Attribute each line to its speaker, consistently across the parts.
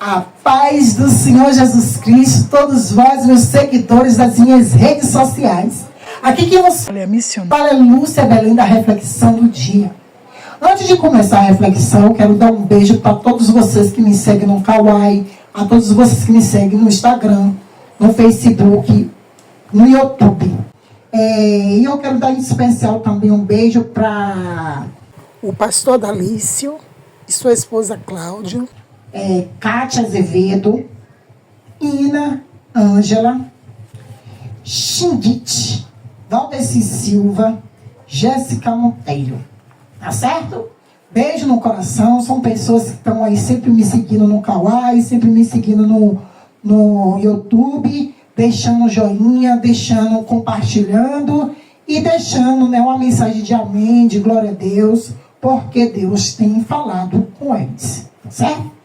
Speaker 1: A paz do Senhor Jesus Cristo, todos vós, meus seguidores das minhas redes sociais. Aqui que você fala é Lúcia Belém da Reflexão do Dia. Antes de começar a reflexão, quero dar um beijo para todos vocês que me seguem no Kawaii, a todos vocês que me seguem no Instagram, no Facebook, no YouTube. E eu quero dar em especial também um beijo para o pastor Dalício e sua esposa Cláudia, Kátia Azevedo, Ina, Ângela, Xindite, Valdeci Silva, Jéssica Monteiro. Tá certo? Beijo no coração. São pessoas que estão aí sempre me seguindo no Kawaii, sempre me seguindo no YouTube, deixando joinha, compartilhando e deixando uma mensagem de amém, de glória a Deus, porque Deus tem falado com eles. Certo?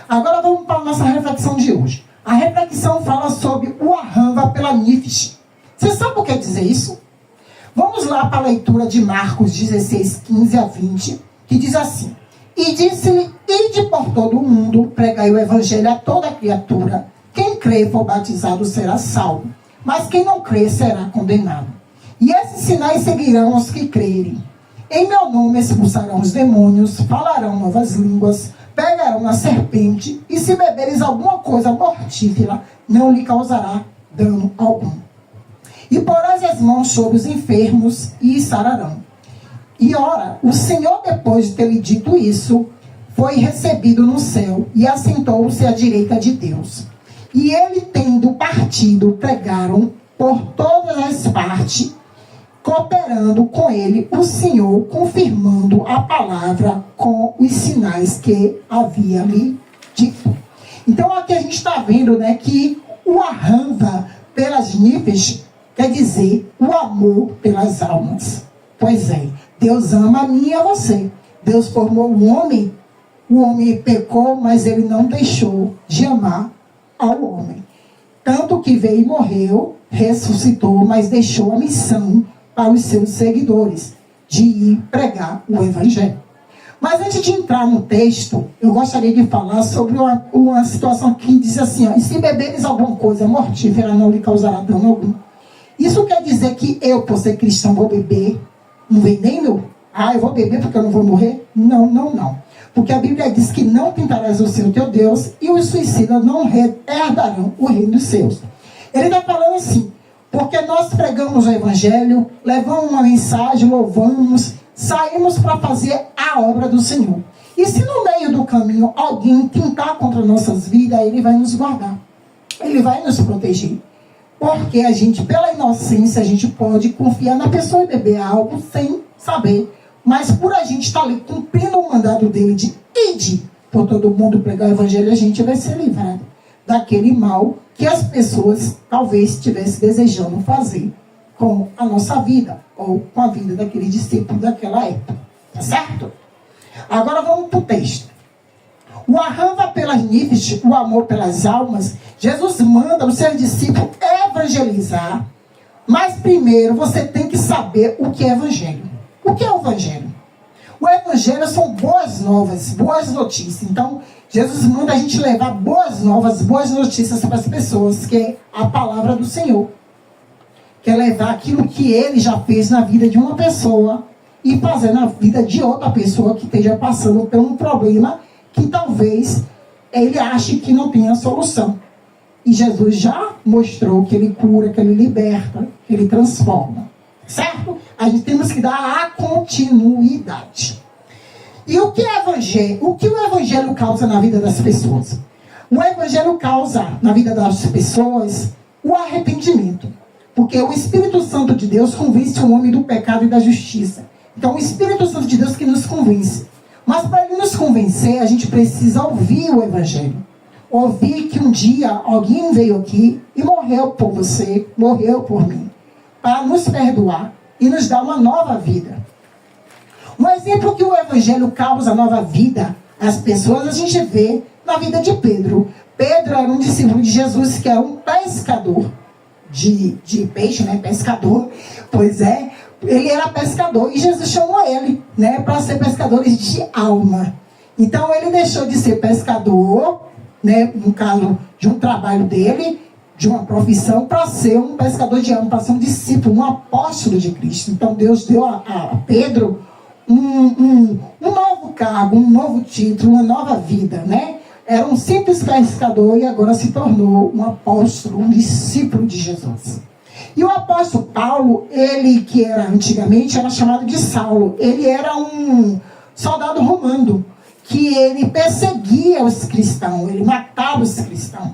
Speaker 1: Agora vamos para a nossa reflexão de hoje. A reflexão fala sobre o arranva pela nífice. Você sabe o que quer dizer isso? Vamos lá para a leitura de Marcos 16, 15 a 20, que diz assim: E disse-lhe, ide por todo o mundo, pregai o evangelho a toda criatura. Quem crê e for batizado será salvo, mas quem não crê será condenado. E esses sinais seguirão os que crerem. Em meu nome expulsarão os demônios, falarão novas línguas, pegarão na serpente, e se beberes alguma coisa mortífera, não lhe causará dano algum. E porás as mãos sobre os enfermos, e sararão. E ora, o Senhor, depois de ter lhe dito isso, foi recebido no céu, e assentou-se à direita de Deus. E ele, tendo partido, pregaram por todas as partes, cooperando com ele o Senhor, confirmando a palavra com os sinais que havia lhe dito. Então aqui a gente está vendo que o arranva pelas níveis quer dizer o amor pelas almas. Pois é, Deus ama a mim e a você. Deus formou o homem pecou, mas ele não deixou de amar ao homem. Tanto que veio e morreu, ressuscitou, mas deixou a missão para os seus seguidores, de ir pregar o evangelho. Mas antes de entrar no texto, eu gostaria de falar sobre uma situação que diz assim: e se beberes alguma coisa mortífera, não lhe causará dano algum. Isso quer dizer que eu, por ser cristão, vou beber um veneno? Eu vou beber porque eu não vou morrer? Não. Porque a Bíblia diz que não tentarás o Senhor teu Deus, e os suicidas não herdarão o reino dos céus. Ele está falando assim: porque nós pregamos o evangelho, levamos uma mensagem, louvamos, saímos para fazer a obra do Senhor. E se no meio do caminho alguém tentar contra nossas vidas, ele vai nos guardar. Ele vai nos proteger. Porque a gente, pela inocência, a gente pode confiar na pessoa e beber algo sem saber. Mas por a gente estar ali cumprindo o mandado dele de ide por todo mundo pregar o evangelho, a gente vai ser livrado daquele mal que as pessoas talvez estivessem desejando fazer com a nossa vida, ou com a vida daquele discípulo daquela época. Tá certo? Agora vamos para o texto. O arranva pelas níveis, o amor pelas almas. Jesus manda os seus discípulos evangelizar, mas primeiro você tem que saber o que é evangelho. O que é o evangelho? O evangelho são boas novas, boas notícias. Então, Jesus manda a gente levar boas novas, boas notícias para as pessoas, que é a palavra do Senhor. Que é levar aquilo que ele já fez na vida de uma pessoa e fazer na vida de outra pessoa que esteja passando por um problema que talvez ele ache que não tenha solução. E Jesus já mostrou que ele cura, que ele liberta, que ele transforma. Certo? A gente temos que dar a continuidade. E o que é evangelho? O que o evangelho causa na vida das pessoas? O evangelho causa na vida das pessoas o arrependimento. Porque o Espírito Santo de Deus convence o homem do pecado e da justiça. Então o Espírito Santo de Deus que nos convence. Mas para ele nos convencer, a gente precisa ouvir o evangelho. Ouvir que um dia alguém veio aqui e morreu por você, morreu por mim, para nos perdoar e nos dar uma nova vida. Um exemplo que o evangelho causa nova vida às pessoas, a gente vê na vida de Pedro. Pedro era um discípulo de Jesus, que era um pescador de peixe, pescador. Pois é, ele era pescador e Jesus chamou ele, para ser pescadores de alma. Então ele deixou de ser pescador né, no caso de um trabalho dele, de uma profissão, para ser um pescador de almas, para ser um discípulo, um apóstolo de Cristo. Então Deus deu a Pedro um novo cargo, um novo título, uma nova vida, né? Era um simples pescador e agora se tornou um apóstolo, um discípulo de Jesus. E o apóstolo Paulo, ele que era antigamente, era chamado de Saulo. Ele era um soldado romano, que ele perseguia os cristãos, ele matava os cristãos.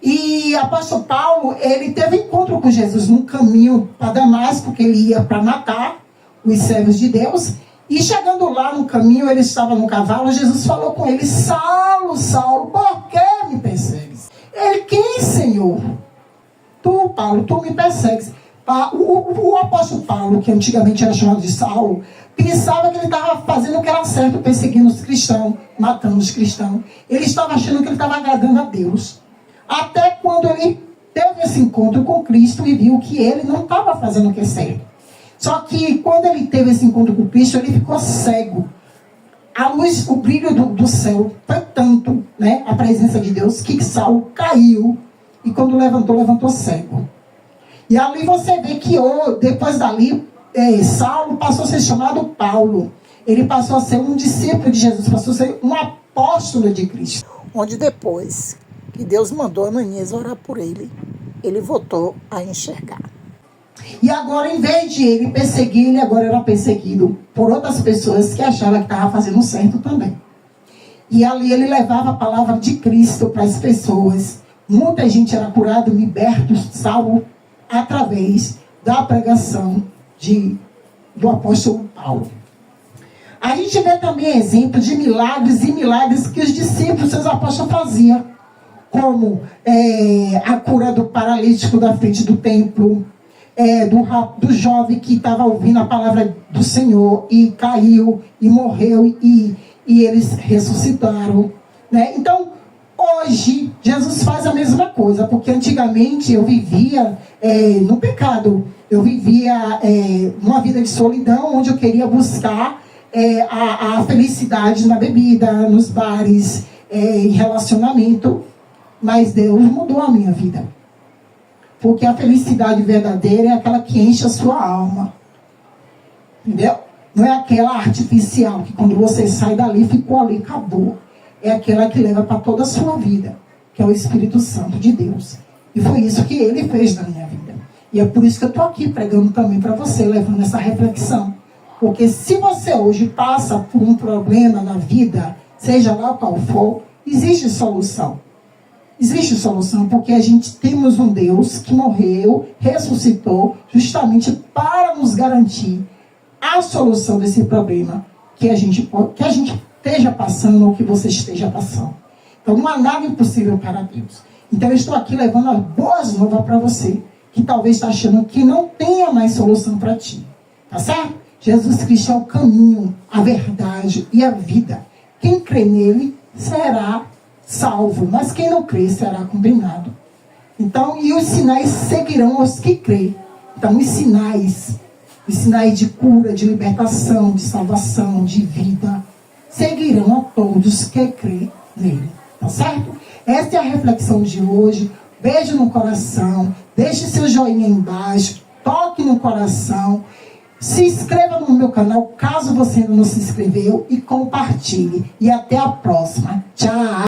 Speaker 1: E o apóstolo Paulo, ele teve encontro com Jesus no caminho para Damasco, porque ele ia para matar os servos de Deus. E chegando lá no caminho, ele estava no cavalo, Jesus falou com ele: Saulo, Saulo, por que me persegues? Ele: quem, Senhor? Tu, Paulo, tu me persegues. O apóstolo Paulo, que antigamente era chamado de Saulo, pensava que ele estava fazendo o que era certo, perseguindo os cristãos, matando os cristãos. Ele estava achando que ele estava agradando a Deus. Até quando ele teve esse encontro com Cristo e viu que ele não estava fazendo o que é certo. Só que quando ele teve esse encontro com Cristo, ele ficou cego. A luz, o brilho do céu foi tanto, né, a presença de Deus, que Saulo caiu. E quando levantou cego. E ali você vê que depois dali, Saulo passou a ser chamado Paulo. Ele passou a ser um discípulo de Jesus, passou a ser um apóstolo de Cristo. Onde depois que Deus mandou Ananias orar por ele, ele voltou a enxergar. E agora, em vez de ele perseguir, ele agora era perseguido por outras pessoas que achavam que estava fazendo certo também. E ali ele levava a palavra de Cristo para as pessoas. Muita gente era curada, liberto, salvo, através da pregação do apóstolo Paulo. A gente vê também exemplos de milagres e milagres que os discípulos, seus apóstolos, faziam. Como a cura do paralítico da frente do templo, do jovem que estava ouvindo a palavra do Senhor e caiu e morreu e eles ressuscitaram, né? Então, hoje, Jesus faz a mesma coisa, porque antigamente eu vivia no pecado. Eu vivia uma vida de solidão, onde eu queria buscar a felicidade na bebida, nos bares, em relacionamento. Mas Deus mudou a minha vida. Porque a felicidade verdadeira é aquela que enche a sua alma. Entendeu? Não é aquela artificial, que quando você sai dali, ficou ali, acabou. É aquela que leva para toda a sua vida, que é o Espírito Santo de Deus. E foi isso que ele fez na minha vida. E é por isso que eu estou aqui pregando também para você, levando essa reflexão. Porque se você hoje passa por um problema na vida, seja lá qual for, existe solução. Existe solução, porque a gente temos um Deus que morreu, ressuscitou, justamente para nos garantir a solução desse problema que a gente esteja passando ou que você esteja passando. Então não há nada impossível para Deus. Então eu estou aqui levando as boas novas para você, que talvez está achando que não tenha mais solução para ti. Tá certo? Jesus Cristo é o caminho, a verdade e a vida. Quem crê nele será salvo, mas quem não crê será condenado. Então, e os sinais seguirão os que crêem. Então, os sinais de cura, de libertação, de salvação, de vida, seguirão a todos que crêem nele. Tá certo? Essa é a reflexão de hoje. Beijo no coração, deixe seu joinha aí embaixo, toque no coração, se inscreva no meu canal, caso você ainda não se inscreveu, e compartilhe. E até a próxima. Tchau!